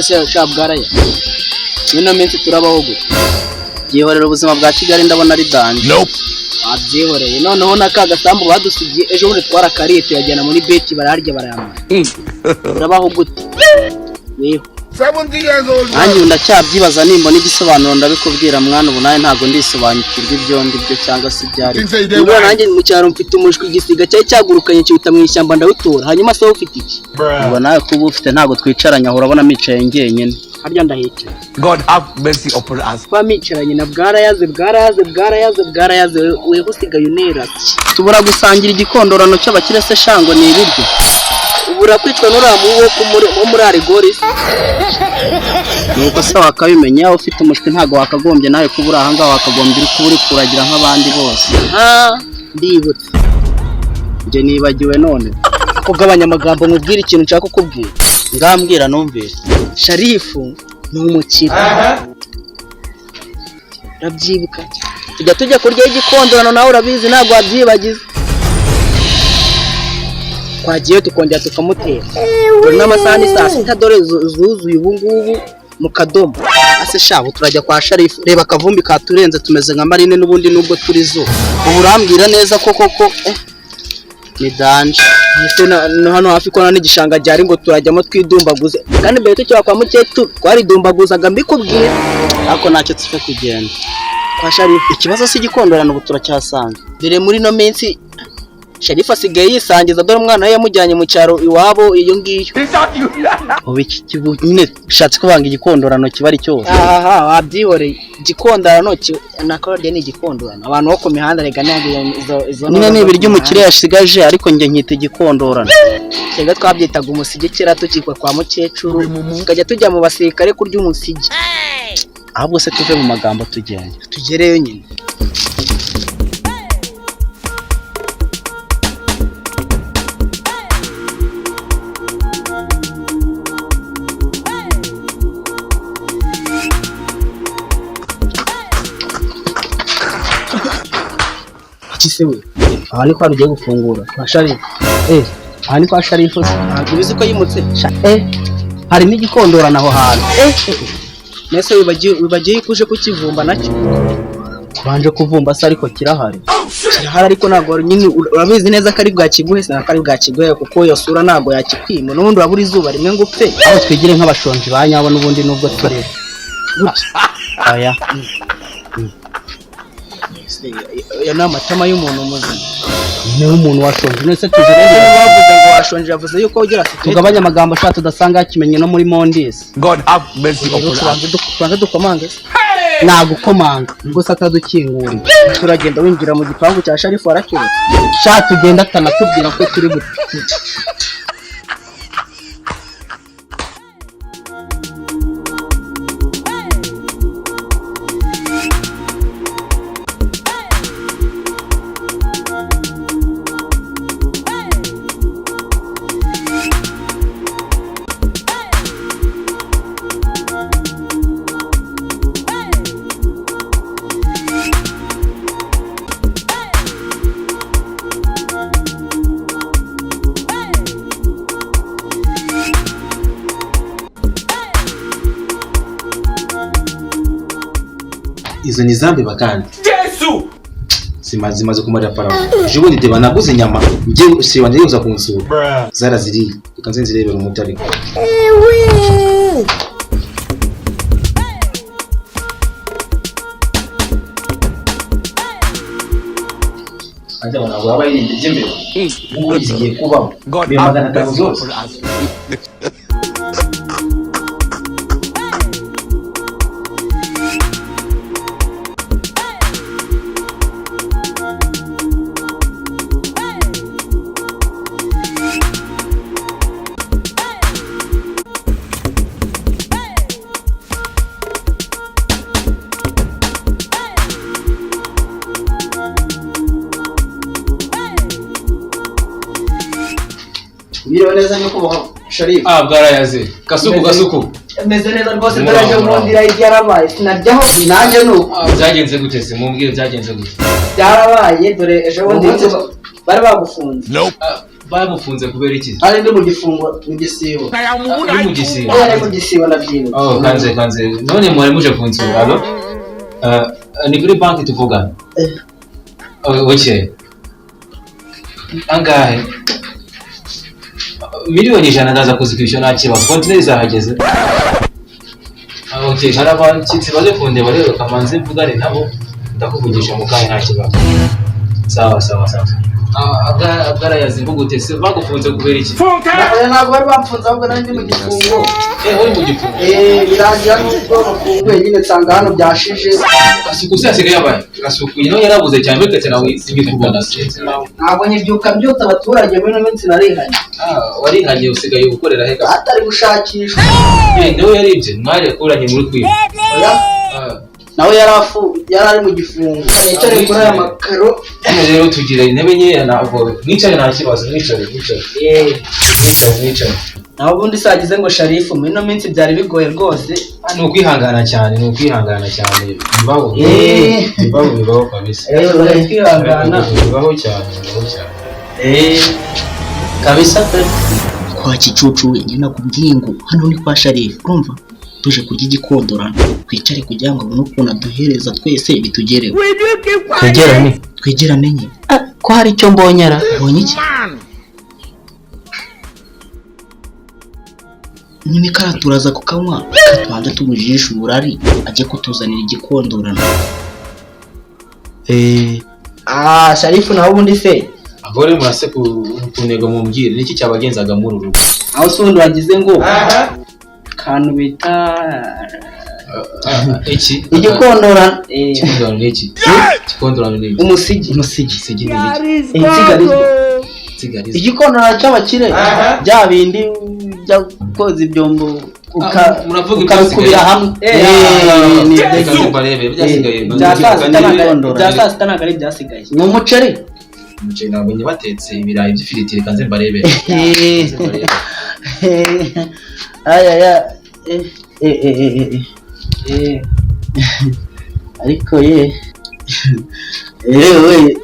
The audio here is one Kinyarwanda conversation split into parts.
gute se bwaraya nino minsi turabaho gute byihorera ubuzima bwa Kigali ndabona ari danje abyihoreye noneho nakagasambu badusigiye ejo bundi twarakariye tuyajyana muri beti bararya barayamara turabaho gute weho 70 years old. Nanjye ndacyabyibaza nimba n'igisobanuro ndabikubwira mwana ubu nawe ntago ndisobanukirwa ibyo ndibyo cyangwa se byari. Ubwo nanjye mu cyaro mfite umushwi igisiga cyari cyagurukanye cyuta mu ishyamba ndawitora hanyuma se ufite iki? Ubwo nawe kuba ufite ntago twicaranya aho urabona micaye ngenyene. Harya ndahita. God have mercy upon us. Kwa micaranye na bwarayaze we gusigaye unera. Tubura gusangira igikondorano cy'abakire se shango ni ibiryo. Ubura kwicwa n'uramu wo muri Arigoris. Nuko se wakabimenya ufite umushwi ntago wakagombye nawe kubura ahanga wakagombye uri kuragira nk'abandi bose. Ndibutse. Nje nibagiwe none. Kugabanya amagambo nkubwira ikintu nshaka kukubwira. Ngambwira numvire. Sharifu ni umukire. Rabyibuka. Tujya kurya igikondorano nawe urabizi ntago wabyibagize. Twagiye tukongera tukamutera. Dore n'amasahani saa sita dore zuzuye ubu ngubu mu kadomo. Ase shabo turajya kwa Sharifu reba akavumbi katurenze tumeze nka marine n'ubundi nubwo turi zo. Ubu urambwira neza koko ni danje. Hano hafi ko n'igishanga ryari ngo turajyamo twidumbaguze. Kandi mbere tucyo kwa muketu twaridumbaguzaga mbikubwira. Ako ntacyo tufite kugenda. Kwa Sharifu ikibazo si igikondorano ubu turacyasanga. Dore muri no minsi Sharifu asigaye yisangiza dore umwana we yamujyanye mu cyaro iwabo iyo ngiyo. Ubiki nyine shatse kubanga igikondorano kibari cyose. Wabyihoreye igikondorano nakorode ni igikondorano abantu bo ku mihanda rega izo nyine ni ibiryo umukire yashigaje ariko nge nkita igikondorano. Cyega twabyitaga umusigi kera tukikwa kwa mukecuru tukajya tujya mu basirikare kurya umusigi. Ahubwo se tuve mu magambo tugereyo nyine. Kisewe aha ni kwa rugiye gufungura kwa Sharifu aha ni kwa Sharifu ntabwo bizi ko yimutse hari n'igikondorana aho hantu nese wibagiye kuje kukivumba nacyo banje kuvumba se ariko kirahari ariko ntabwo nyine urabizi neza ko ari bwakiguhe se nakari bwakiguhe kuko iyo sura ntabwo yakikwima n'ubundi urabura izuba rimwe ngo upfe aho twigire nk'abashonji banyabo n'ubundi nubwo turere aya ya namatama y'umuntu muzima ni umuntu washonje nese tuzereze bavuze ngo washonje yavuze yuko ugira tugabanya amagambo ashaka tudasanga yakimenye no muri Mondis. God have mercy upon us. Twanga dukomanga nagukomanga ngo satadukingura turagenda winjira mu gipangu cya Sharifu arakira sha tugenda tanatubwira ko turi gute. Izo ni zambi bakandi. Yesu! Zimaze kumara farawo. Jubundi de banaguze inyama. Nje si wanje uza kunsura. Zara ziri. Ikanze nzirebera umutari. Anja wana waba yindi jembe. Mungu izigiye kubaho. God have mercy upon us. Biro neza nyuko Sharifu bwarayaze gasuku meze neza rwose daraje mu ndira yarabaye sinaryaho nanjye nuko byagenze gute se mumbwire byagenze gute byarabaye dore ejo bundi bari bagufunze bamufunze kubera iki? Ari ndi mu gifungo mu gisibo. Ari mu gisibo. Ari mu gisibo nabyino. Oh, kanze. None mwari muje kunsura, alo? Ni kuri banki tuvugana. Oke. Angahe? Miliyoni 100 ndaza kuzikwishyura nta kibazo. Kontineri zahageze. Okay, hari abakitsi baje kundeba rero kamanze mvugane nabo ndakuvugisha mu kanya nta kibazo. Sawa. Bwarayaze mbugute se bagufunze kubera iki? Ntabwo bari bamfunze ahubwo nari ndi mu gifungo. Uri mu gifungo? Birangira n'ubwo bafunguye nyine nsanga hano byashije. Gasuku se asigaye yabaye. Gasuku ino yarabuze cyane bitetse nawe sigikubona sinzi nawe. Ntabwo nyibyuka byose abaturage muri no minsi narihanye. Warihanye usigaye gukorera he Gasuku? Atari gushakishwa. Nawe yaribye mwari yakuranye muri kwiba. Oya. Nawe yarari mu gifungo. Nicare kuri aya makaro. Rero tugira intebe nyeya ntabwo nicare nta kibazo nicare. Naho ubundi sagize ngo Sharifu muri no minsi byari bigoye rwose. Ni ukwihangana cyane. Bibaho kabisa. Kwihangana. Bibaho cyane. Kabisa pe. Kwa kicucu wenyine nakubwiye ngo hano ni kwa Sharifu urumva? Tuje kurya igikondorano twicare kugira ngo ukuntu aduhereza twese bitugereho. Twegerane nye. Ko hari icyo mbonyera. Mbonye iki? Nyine karaturaza kukanywa katwanda tumujisha uburari ajye kutuzanira igikondorano. Sharifu naho ubundi se agore murase kunego mu mbwire niki cyabagenzaga muri urugo. Aho sundi wagize ngo kantu bita iki igikondorano. Igikondorano ni umusigi ni iki? Igikondorano cy'abakire bya bindi bya koza ibyombo ukabikubira hamwe. Byasigaye ntabwo ari byasigaye. Ni umuceri ntabwo nyabatetse ibirayi by'ifiriti reka nze mbarebe. Ariko yewe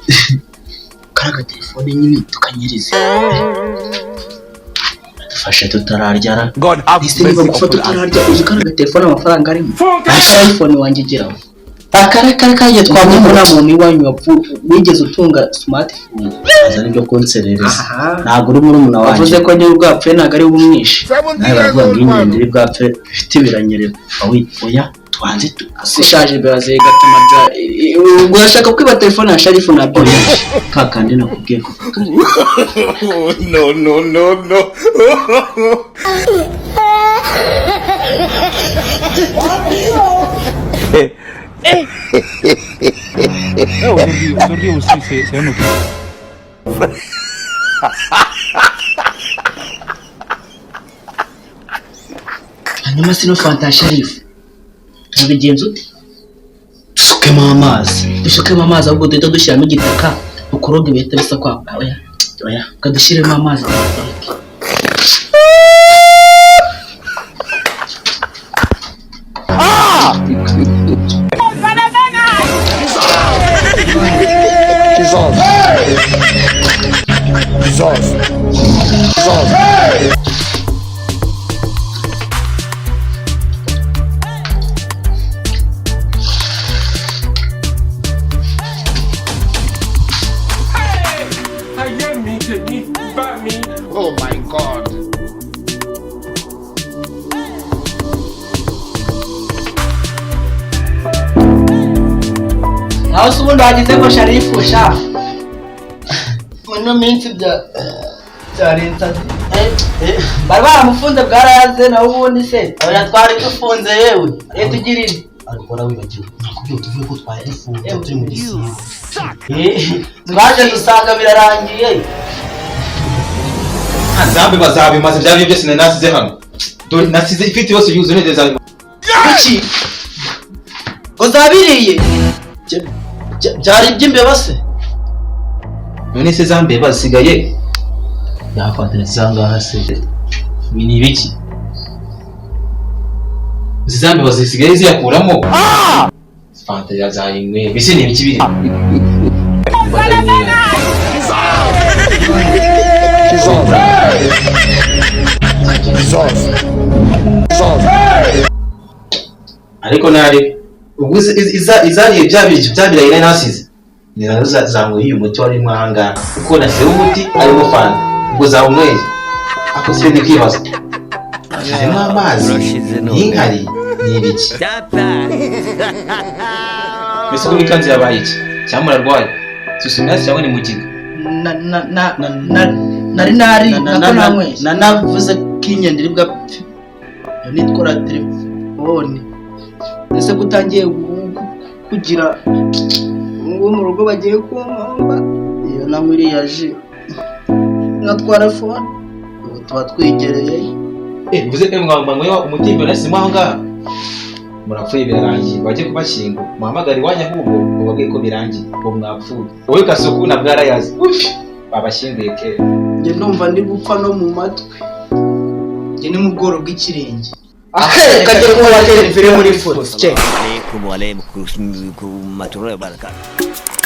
karaga telefone nyine tukanyiriza dufashe tutararya. Ese niba gufata tutararya uzi karaga telefone amafaranga arimo iPhone wanjye igeraho akaye twamubona mu iwanyu wigeze utunga smartphone azana ibyo konserereza. Ntabwo uri muri umuna wanjye wavuze ko niba bwapfuye ntabwo ari bumwishe. Nawe baravuga ngo inyenderi bwapfuye bifite biranyerera. Oya twanze asishaje beraze gatuma urashaka kwiba telefone ya Sharifu na byo kakandi nakubwiye ko no. Sorry aussi, c'est un autre. hanyuma sino fanta Sharifu turabigenza ute? Dusukemo amazi ahubwo duhita dushyiramo igitaka ukoroge bihita bisa kwa oya kadushyiremo amazi. Oh my God. Naho ubundi wagize ngo Sharifu sha muno minsi bya leta bari baramufunze bwarayaze naho ubundi se oya twari dufunze yewe tugirire ariko wibagiwe nakubwiye tuvuye ko twayafunze turi mu gisibo. Twaje dusanga birarangiye. Azambe bazabimaze byari byose nasize hano. Dore nasize ifite yose yuzuye neza zabimaze. Kuki? Uzabiriye? Byari iby'imbeba se? None se zambe basigaye yafatira zangaha se. Ni ibiki? Zambe bazisigaye ziyakuramo. Fanta yazayimwe bise ni ibiki biri. ariko nari ubwo izariye byabiraye nasize ninazo zangu uyu muti wari mwanga uko nasize umuti arimo fana ubwo zawumweye ako sindi kwibaza harimo amazi n'inkari n'ibiki mbese ubu ikanzu yabaye iki cyangwa urarwaye susumira cyangwa ni mugiga nari nako namwe nanavuze kinyendiri bwa nitwara telefone ese gutangiye kugira ngo mu rugo bagiye kumomba iyo namwe yaje natwara phone ubu tuba twegereye uvuze mwamanywe umutimbo nasi mwanga murapfuye birarangiye baje kubashinga muhamagara iwanya ahubwo ubabwiye ko birangiye ngo mwapfuye wowe gasuku na bwarayaze babashinguye kera nge numva ndi gupfa no mu matwi nge ni mu bworo bw'ikirenge kagere ko watera imvire muri foto check عليكم وعليكم السلام ورحمة الله وبركاته